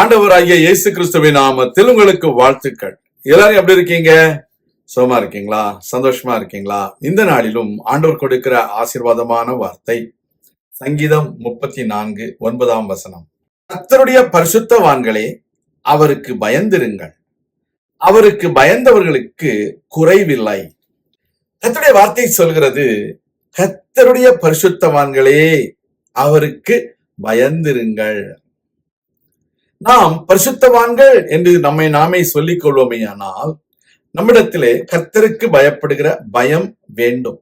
ஆண்டவராகிய இயேசு கிறிஸ்துவின் நாமத்தில் உங்களுக்கு வாழ்த்துக்கள். எல்லாரும் எப்படி இருக்கீங்க? சுகமா இருக்கீங்களா? சந்தோஷமா இருக்கீங்களா? இந்த நாளிலும் ஆண்டவர் கொடுக்கிற ஆசீர்வாதமான வார்த்தை சங்கீதம் 34:9. கர்த்தருடைய பரிசுத்தவான்களே, அவருக்கு பயந்திருங்கள், அவருக்கு பயந்தவர்களுக்கு குறைவில்லை. கர்த்தருடைய வார்த்தை சொல்கிறது, கர்த்தருடைய பரிசுத்தவான்களே, அவருக்கு பயந்திருங்கள். நாம் பரிசுத்தவான்கள் என்று நம்மை நாமே சொல்லிக் கொள்வோமேயானால் நம்மிடத்திலே கர்த்தருக்கு பயப்படுகிற பயம் வேண்டும்.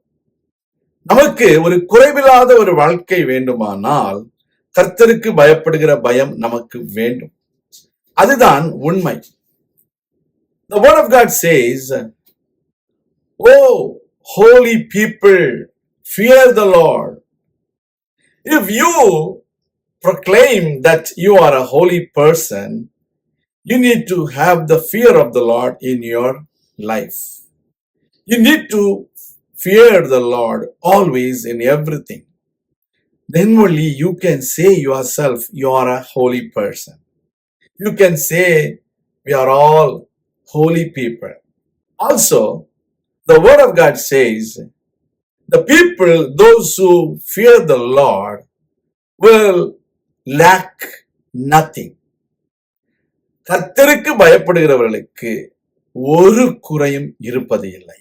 நமக்கு ஒரு குறைவில்லாத ஒரு வாழ்க்கை வேண்டுமானால் கர்த்தருக்கு பயப்படுகிற பயம் நமக்கு வேண்டும். அதுதான் உண்மை. The word of God says, "Oh, holy people, fear the Lord." If you proclaim that you are a holy person, you need to have the fear of the Lord in your life. You need to fear the Lord always in everything. Then only you can say yourself you are a holy person. You can say we are all holy people. Also, the word of God says, the people, those who fear the Lord, will lack nothing. கர்த்தருக்கு பயப்படுகிறவர்களுக்கு ஒரு குறையும் இருப்பது இல்லை.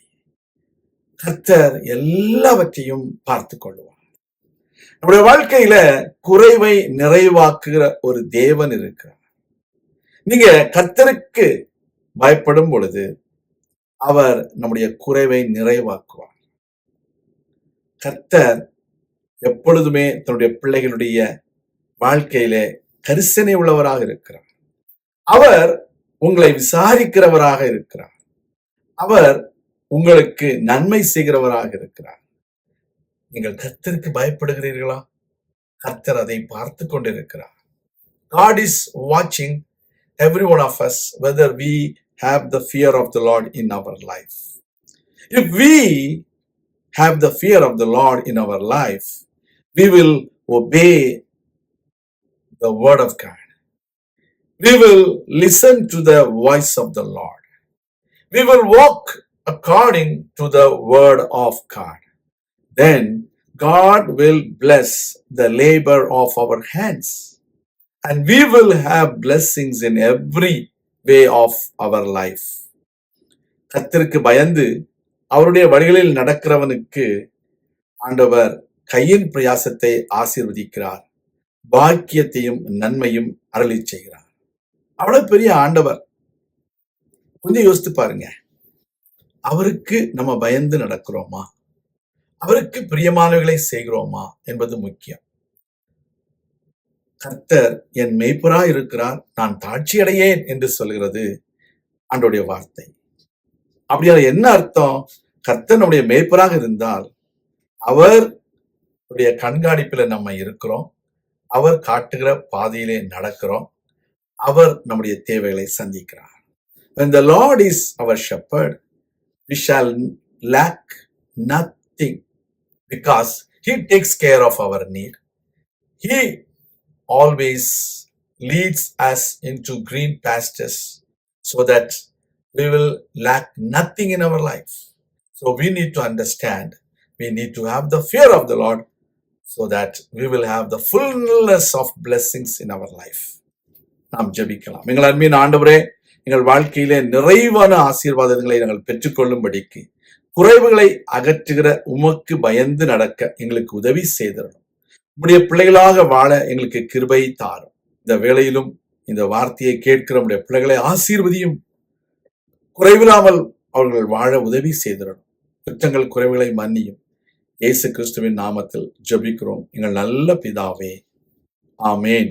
கர்த்தர் எல்லாவற்றையும் பார்த்து கொள்வார். நம்முடைய வாழ்க்கையில குறைவை நிறைவாக்குகிற ஒரு தேவன் இருக்கிறார். நீங்க கர்த்தருக்கு பயப்படும் பொழுது அவர் நம்முடைய குறைவை நிறைவாக்குவார். கர்த்தர் எப்பொழுதுமே தன்னுடைய பிள்ளைகளுடைய வாழ்க்கையிலே கரிசனை உள்ளவராக இருக்கிறார். அவர் உங்களை விசாரிக்கிறவராக இருக்கிறார். அவர் உங்களுக்கு நன்மை செய்கிறவராக இருக்கிறார். நீங்கள் கர்த்தருக்கு பயப்படுகிறீர்களா? கர்த்தர் அதை பார்த்து கொண்டிருக்கிறார். God is watching every one of us whether we have the fear of the Lord in our life. If we have the fear of the Lord in our life, we will obey the word of God. We will listen to the voice of the Lord. We will walk according to the word of God. Then God will bless the labor of our hands, and we will have blessings in every way of our life. கர்த்தருக்கு பயந்து அவருடைய வழிகளில் நடக்கிறவனுக்கு ஆண்டவர் கையின் பிரயாசத்தை ஆசீர்வதிக்கிறார், பாக்கியத்தையும் நன்மையும் அருளி செய்கிறார். அவ்வளவு பெரிய ஆண்டவர். கொஞ்சம் யோசித்து பாருங்க, அவருக்கு நம்ம பயந்து நடக்கிறோமா? அவருக்கு பிரியமானவைகளை செய்கிறோமா என்பது முக்கியம். கர்த்தர் என் மேய்ப்பராய் இருக்கிறார், நான் தாட்சி அடையேன் என்று சொல்கிறது ஆண்டவருடைய வார்த்தை. அப்படியா என்ன அர்த்தம்? கர்த்தர் நம்முடைய மேய்ப்பராக இருந்தால் அவருடைய கண்காணிப்பில நம்ம இருக்கிறோம், அவர் காட்டுகிற பாதையிலே நடக்கிறோம், அவர் நம்முடைய தேவைகளை சந்திக்கிறார். When the Lord is our shepherd, we shall lack nothing because he takes care of our need. He always leads us into green pastures so that we will lack nothing in our life. So we need to understand, we need to have the fear of the Lord so that we will have the fullness of blessings in our life. நாம் ஜெபிக்கலாம். எங்கள் அன்பின் ஆண்டவரே, எங்கள் வாழ்க்கையிலே நிறைவான ஆசீர்வாதங்களை நாங்கள் பெற்றுக்கொள்ளும்படிக்கு குறைவுகளை அகற்றுகிற உமக்கு பயந்து நடக்க எங்களுக்கு உதவி செய்திடணும். உம்முடைய பிள்ளைகளாக வாழ எங்களுக்கு கிருபை தாரும். இந்த வேளையிலும் இந்த வார்த்தையை கேட்கிற நம்முடைய பிள்ளைகளை ஆசீர்வதியும். குறைவில்லாமல் அவர்கள் வாழ உதவி செய்திடணும். குற்றங்கள் குறைவுகளை மன்னியும். இயேசு கிறிஸ்துவின் நாமத்தில் ஜெபிக்கிறோம் எங்கள் நல்ல பிதாவே, ஆமேன்.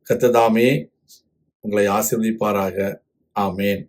கர்த்தர் தாமே உங்களை ஆசீர்வதிப்பாராக. ஆமேன்.